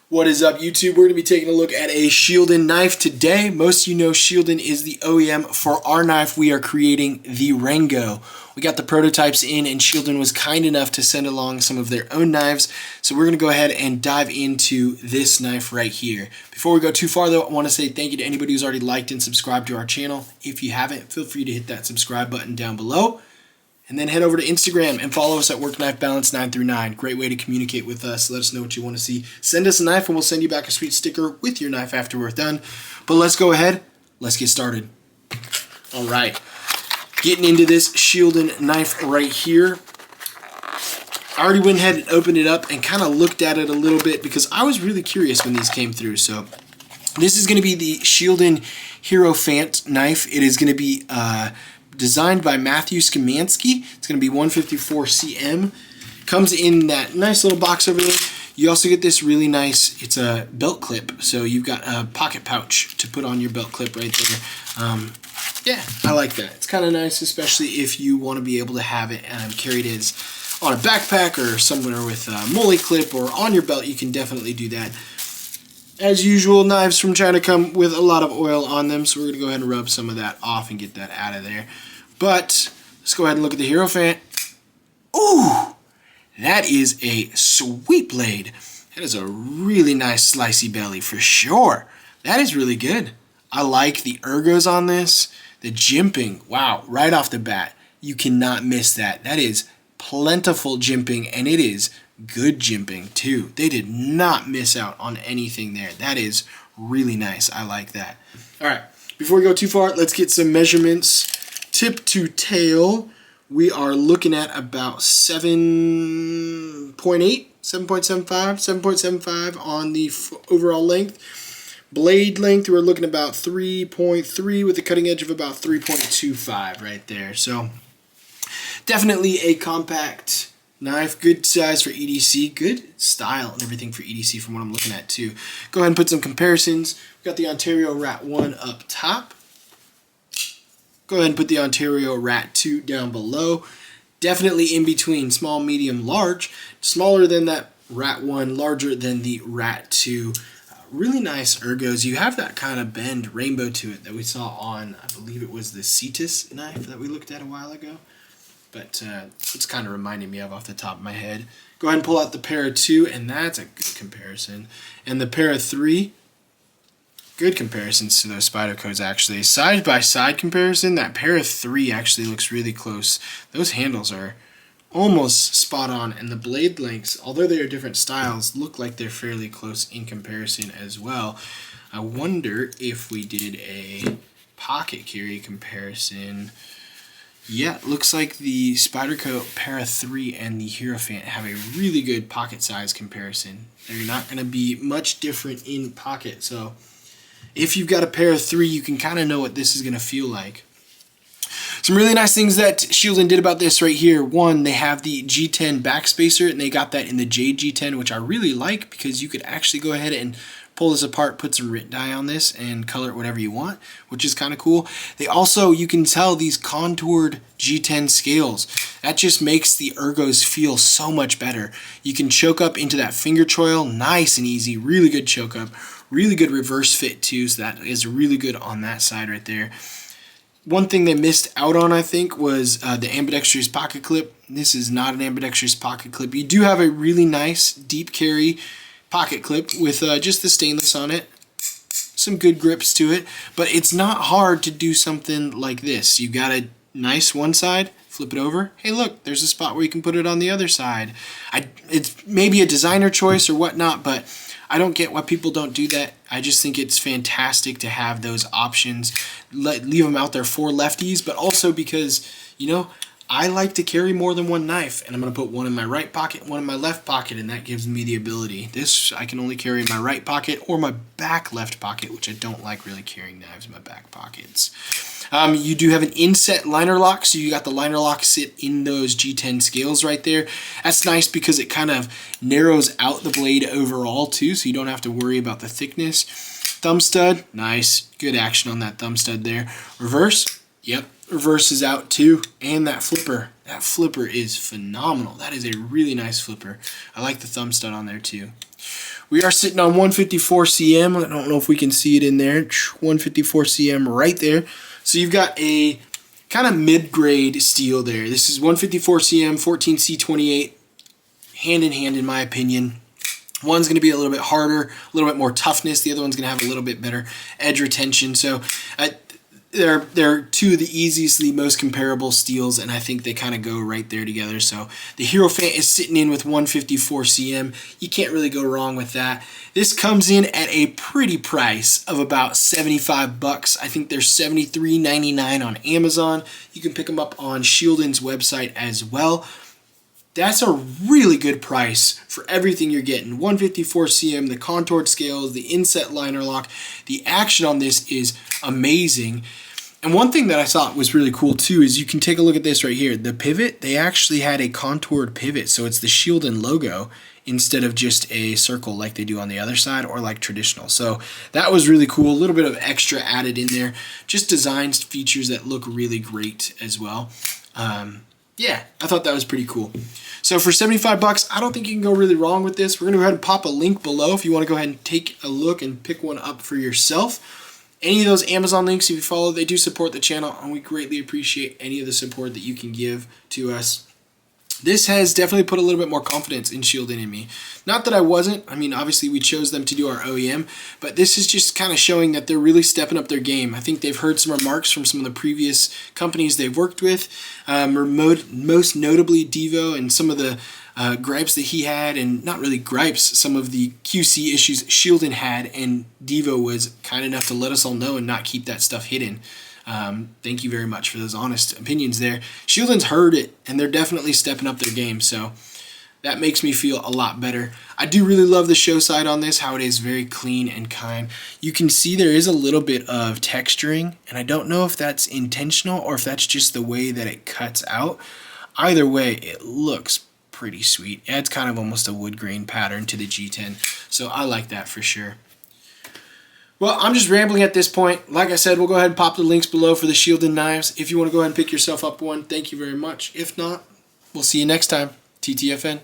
What is up, YouTube? We're going to be taking a look at a Shieldon knife today. Most of you know Shieldon is the OEM for our knife. We are creating the Rango. We got the prototypes in, and Shieldon was kind enough to send along some of their own knives. So we're going to go ahead and dive into this knife right here. Before we go too far, though, I want to say thank you to anybody who's already liked and subscribed to our channel. If you haven't, feel free to hit that subscribe button down below. And then head over to Instagram and follow us at WorkKnifeBalance939. Great way to communicate with us. Let us know what you want to see. Send us a knife and we'll send you back a sweet sticker with your knife after we're done. But let's go ahead. Let's get started. All right. Getting into this Shieldon knife right here. I already went ahead and opened it up and kind of looked at it a little bit because I was really curious when these came through. So this is going to be the Shieldon Hierophant knife. It is going to be designed by Matthew Skamansky. It's going to be 154 cm. Comes in that nice little box over there. You also get this really nice, it's a belt clip. So you've got a pocket pouch to put on your belt clip right there. Yeah, I like that. It's kind of nice, especially if you want to be able to have it carried as on a backpack or somewhere with a molly clip or on your belt. You can definitely do that. As usual, knives from China come with a lot of oil on them, so we're going to go ahead and rub some of that off and get that out of there. But let's go ahead and look at the Hierophant. Ooh, that is a sweet blade. That is a really nice slicey belly for sure. That is really good. I like the ergos on this. The jimping, wow, right off the bat, you cannot miss that. That is plentiful jimping, and it is good jimping too. They did not miss out on anything there. That is really nice. I like that. All right, before we go too far, let's get some measurements. Tip to tail, we are looking at about 7.8, 7.75, 7.75 on the overall length. Blade length, we're looking about 3.3 with a cutting edge of about 3.25 right there. So definitely a compact knife, good size for EDC, good style and everything for EDC from what I'm looking at too. Go ahead and put some comparisons. We've got the Ontario Rat 1 up top. Go ahead and put the Ontario Rat 2 down below. Definitely in between small, medium, large. Smaller than that Rat 1, larger than the Rat 2. Really nice ergos. You have that kind of bend rainbow to it that we saw on, I believe it was the Cetus knife that we looked at a while ago. But it's kind of reminding me of off the top of my head. Go ahead and pull out the Para 2, and that's a good comparison. And the Para 3, good comparisons to those Spydercos actually. Side-by-side comparison, that Para 3 actually looks really close. Those handles are almost spot on, and the blade lengths, although they are different styles, look like they're fairly close in comparison as well. I wonder if we did a pocket carry comparison. Yeah, it looks like the Spyderco Para 3 and the Hierophant have a really good pocket size comparison. They're not going to be much different in pocket, so if you've got a Para 3, you can kind of know what this is going to feel like. Some really nice things that Shieldon did about this right here. One, they have the G10 backspacer, and they got that in the Jade G10, which I really like because you could actually go ahead and pull this apart, put some Rit dye on this, and color it whatever you want, which is kind of cool. They also, you can tell these contoured G10 scales. That just makes the ergos feel so much better. You can choke up into that finger choil, nice and easy, really good choke up, really good reverse fit too, so that is really good on that side right there. One thing they missed out on, I think, was the ambidextrous pocket clip. This is not an ambidextrous pocket clip. You do have a really nice deep carry pocket clip with just the stainless on it. Some good grips to it, but it's not hard to do something like this. You got a nice one side, flip it over. Hey, look, there's a spot where you can put it on the other side. It's maybe a designer choice or whatnot, but I don't get why people don't do that. I just think it's fantastic to have those options. Leave them out there for lefties, but also because, you know, I like to carry more than one knife, and I'm going to put one in my right pocket, one in my left pocket, and that gives me the ability. This I can only carry in my right pocket or my back left pocket, which I don't like really carrying knives in my back pockets. You do have an inset liner lock, so you got the liner lock sit in those G10 scales right there. That's nice because it kind of narrows out the blade overall too, so you don't have to worry about the thickness. Thumb stud, nice, good action on that thumb stud there. Reverse, yep, reverse is out too, and that flipper is phenomenal. That is a really nice flipper. I like the thumb stud on there too. We are sitting on 154 cm. I don't know if we can see it in there. 154 cm right there. So you've got a kind of mid-grade steel there. This is 154 cm, 14C28, hand in hand in my opinion. One's going to be a little bit harder, a little bit more toughness. The other one's going to have a little bit better edge retention. So they're two of the easiestly most comparable steels, and I think they kind of go right there together. So the Hierophant is sitting in with 154 cm. You can't really go wrong with that. This comes in at a pretty price of about 75 bucks. I think they're $73.99 on Amazon. You can pick them up on Shieldon's website as well. That's a really good price for everything you're getting. 154 cm, the contoured scales, the inset liner lock. The action on this is amazing. And one thing that I thought was really cool too is you can take a look at this right here. The pivot, they actually had a contoured pivot. So it's the Shieldon logo instead of just a circle like they do on the other side or like traditional. So that was really cool. A little bit of extra added in there. Just designs features that look really great as well. Yeah, I thought that was pretty cool. So for 75 bucks, I don't think you can go really wrong with this. We're going to go ahead and pop a link below if you want to go ahead and take a look and pick one up for yourself. Any of those Amazon links, if you follow, they do support the channel, and we greatly appreciate any of the support that you can give to us. This has definitely put a little bit more confidence in Shieldon in me. Not that I wasn't. I mean, obviously we chose them to do our OEM, but this is just kind of showing that they're really stepping up their game. I think they've heard some remarks from some of the previous companies they've worked with, most notably Devo, and some of the gripes that he had, and not really gripes, some of the QC issues Shieldon had, and Devo was kind enough to let us all know and not keep that stuff hidden. Thank you very much for those honest opinions there. Shieldon's heard it, and they're definitely stepping up their game, so that makes me feel a lot better. I do really love the show side on this, how it is very clean and kind. You can see there is a little bit of texturing, and I don't know if that's intentional or if that's just the way that it cuts out. Either way, it looks pretty sweet. It adds kind of almost a wood grain pattern to the G10, so I like that for sure. Well, I'm just rambling at this point. Like I said, we'll go ahead and pop the links below for the Shieldon knives. If you want to go ahead and pick yourself up one, thank you very much. If not, we'll see you next time. TTFN.